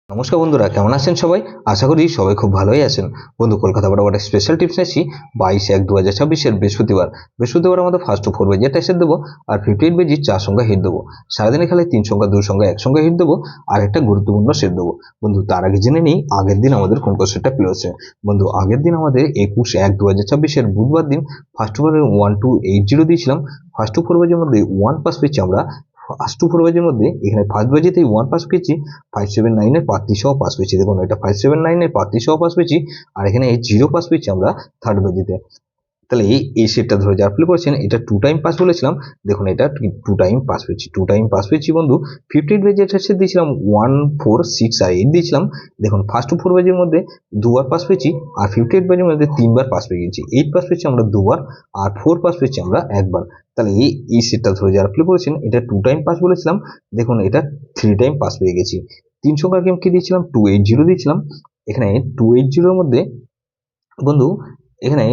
নমস্কার বন্ধুরা, কেমন আছেন সবাই? আশা করি সবাই খুব ভালোই আছেন। বন্ধু, কলকাতা বরাবর একটা স্পেশাল টিপস নিয়েছি 22/1/2026 বৃহস্পতিবার আমাদের ফার্স্ট 4 বেজে টেস্ট দেবো আর 58 বেজি 4 সংখ্যা হিট দেবো। সারাদিনে খেলায় 3 সংখ্যা 2 সংখ্যা 1 সংখ্যা হিট দেবো আর একটা গুরুত্বপূর্ণ সেট দেবো। বন্ধু, তার আগে জেনে নিই আগের দিন আমাদের কোন কোন সেটটা প্লে হচ্ছে। বন্ধু, আগের দিন আমাদের 21/1/2026 বুধবার দিন ফার্স্ট ওভারে 1280 দিয়েছিলাম। ফার্স্ট 4 বেজের মধ্যে 1 পাস পেয়েছি আমরা। ফার্স্ট 4 বেজের মধ্যে এখানে ফার্স্ট বেজেতেই 1 পাস পেয়েছি। 579 এর প্রার্থী সহ পাস পেয়েছি। দেখুন, এটা 579 এর প্রার্থী সহ পাস পেয়েছি আর এখানে 0 পাস পেয়েছি আমরা থার্ড বেজেতে। তাহলে এই সেটটা ধরে যারা প্লে করেছেন এটা 2 টাইম পাস বলেছিলাম। দেখুন, এটা 2 টাইম পাস পেয়েছি, 2 টাইম পাস পেয়েছি বন্ধু। 58 বেজে সেট দিয়েছিলাম 1 4 6 আর 8 দিয়েছিলাম। দেখুন, ফার্স্ট 4 বেজের মধ্যে দুবার পাস পেয়েছি আর 58 বেজের মধ্যে তিনবার পাস পেয়ে গেছি। 8 পাস পেয়েছি আমরা দুবার আর 4 পাস পেয়েছি আমরা একবার। তাহলে এই সেটটা ধরে যারা প্লে করেছেন এটা 2 টাইম পাস বলেছিলাম। দেখুন, এটা 3 টাইম পাস পেয়ে গেছি। 3 সংখ্যার গেম কি দিয়েছিলাম? 280 দিয়েছিলাম। এখানে 280 এর মধ্যে বন্ধু এখানে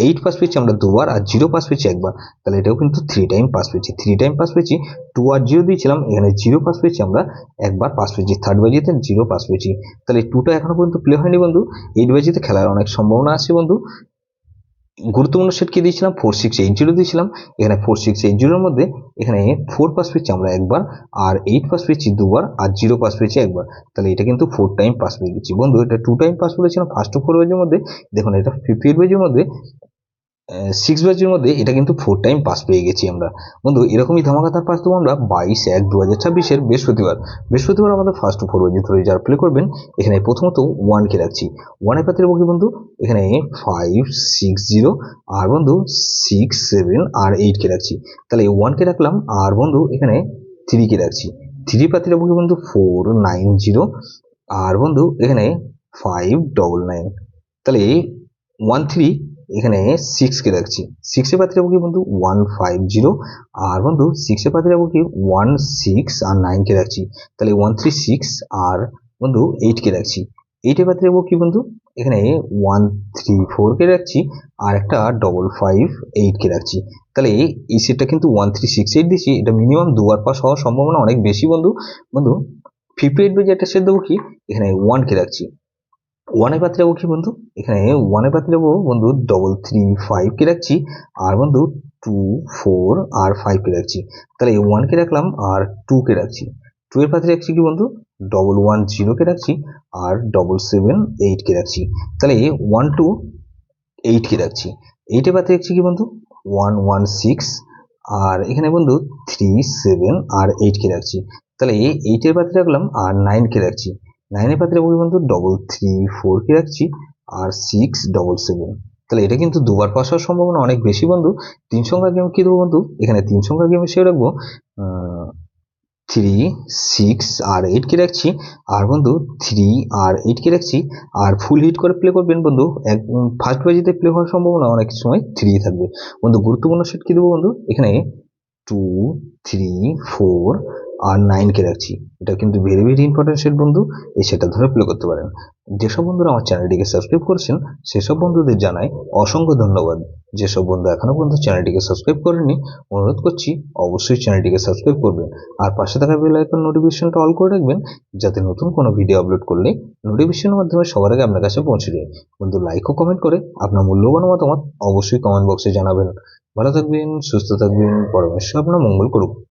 8 পাস পেয়েছি আমরা দুবার আর 0 পাস পেয়েছি একবার। তাহলে এটাও কিন্তু 3 টাইম পাস পেয়েছি, 3 টাইম পাস পেয়েছি। 2 আর 0 দিয়েছিলাম, এখানে 0 পাস পেয়েছি আমরা একবার পাস পেয়েছি। থার্ড বাজিতে 0 পাস পেয়েছি। তাহলে 2টা এখনো পর্যন্ত প্লে হয়নি বন্ধু। 8 বাজিতে খেলার অনেক সম্ভাবনা আছে বন্ধু। গুরুত্বপূর্ণ সেট কি দিয়েছিলাম? 4680 দিয়েছিলাম। এখানে 4680 এর মধ্যে এখানে 4 পাস পেয়েছি আমরা একবার আর 8 পাস পেয়েছি দুবার আর 0 পাস পেয়েছি একবার। তাহলে এটা কিন্তু 4 টাইম পাস পেয়ে গেছি বন্ধু। এটা 2 টাইম পাস বলেছিলাম ফার্স্ট 4 বেজের মধ্যে। দেখুন, এটা 58 বেজের মধ্যে 6 ব্যাচের মধ্যে এটা কিন্তু 4 টাইম পাস পেয়ে গেছি আমরা। বন্ধু, এরকমই ধামাকাদার পাস দেবো আমরা 22/1/2026 বৃহস্পতিবার আমাদের ফার্স্ট 4 বেজে ধরে যারা প্লে করবেন। এখানে প্রথমত 1 কে রাখছি। 1 এর পাত্রে বকি বন্ধু এখানে 560 আর বন্ধু 6 7 আর 8 কে রাখছি। তাহলে 1 কে রাখলাম আর বন্ধু এখানে 3 কে রাখছি। 3 পাত্রে বকি বন্ধু 490 আর বন্ধু এখানে 599। তাহলে 13 এখানে 6 কে রাখছি। 6 এর পাত্রে রাখবো কি বন্ধু 150 আর বন্ধু 6 এর পাত্রে রাখবো কি 16 আর 9 কে রাখছি। তাহলে 136 আর বন্ধু 8 কে রাখছি। 8 এর পাত্রে রাখবো কি বন্ধু এখানে 134 কে রাখছি আর একটা 558 কে রাখছি। তাহলে এই সেটটা কিন্তু 1368 দিচ্ছি। এটা মিনিমাম দুবার পাস হওয়ার সম্ভাবনা অনেক বেশি বন্ধু। বন্ধু 58 বেজে একটা সেট দেবো কি এখানে 1 কে রাখছি। 1 এর পাত্রে রাখবো কি বন্ধু এখানে 1 এর পাত্রে রাখবো বন্ধু 335 কে রাখছি আর বন্ধু 2 4 আর 5 কে রাখছি। তাহলে 1 কে রাখলাম আর 2 কে রাখছি। 2 এর পাত্রে রাখছি কি বন্ধু 110 কে রাখছি আর 778 কে রাখছি। তাহলে 128 কে রাখছি। 8 এর পাত্রে রাখছি কি বন্ধু 116 আর এখানে বন্ধু 37 আর 8 কে রাখছি। তাহলে 8 এর পাত্রে রাখলাম আর 9 কে রাখছি। 9 এর পাত্রে রাখবো বন্ধু 334 কে রাখছি আর 677। তাহলে এটা কিন্তু দুবার পাস হওয়ার সম্ভাবনা অনেক বেশি বন্ধু। 3 সংখ্যার গেম কি দেবো বন্ধু এখানে 3 সংখ্যার গেমে সে রাখবো 3 6 আর 8 কে রাখছি আর বন্ধু 3 আর 8 কে রাখছি আর ফুল হিট করে প্লে করবেন বন্ধু। ফার্স্ট বাজিতে প্লে হওয়ার সম্ভাবনা অনেক সময় 3 থাকবে বন্ধু। গুরুত্বপূর্ণ সেট কি দেবো বন্ধু এখানে 2 3 4 আর 9 কে রাখছি। এটা কিন্তু ভেরি ভেরি ইম্পর্টেন্ট সেট বন্ধু। এই সেটটা ধরে প্লে করতে পারেন। যেসব বন্ধুরা আমার চ্যানেলটিকে সাবস্ক্রাইব করেছেন সেসব বন্ধুদের জানাই অসংখ্য ধন্যবাদ। যেসব বন্ধু এখনো পর্যন্ত চ্যানেলটিকে সাবস্ক্রাইব করেননি অনুরোধ করছি অবশ্যই চ্যানেলটিকে সাবস্ক্রাইব করবেন আর পাশে থাকা বেল আইকন নোটিফিকেশনটা অল করে রাখবেন যাতে নতুন কোনো ভিডিও আপলোড করলে নোটিফিকেশনের মাধ্যমে সবার আগে আপনার কাছে পৌঁছে যায়। বন্ধু, লাইক ও কমেন্ট করে আপনার মূল্যবান মতামত অবশ্যই কমেন্ট বক্সে জানাবেন। ভালো থাকবেন, সুস্থ থাকবেন, পরমেশ্বর আপনার মঙ্গল করুক।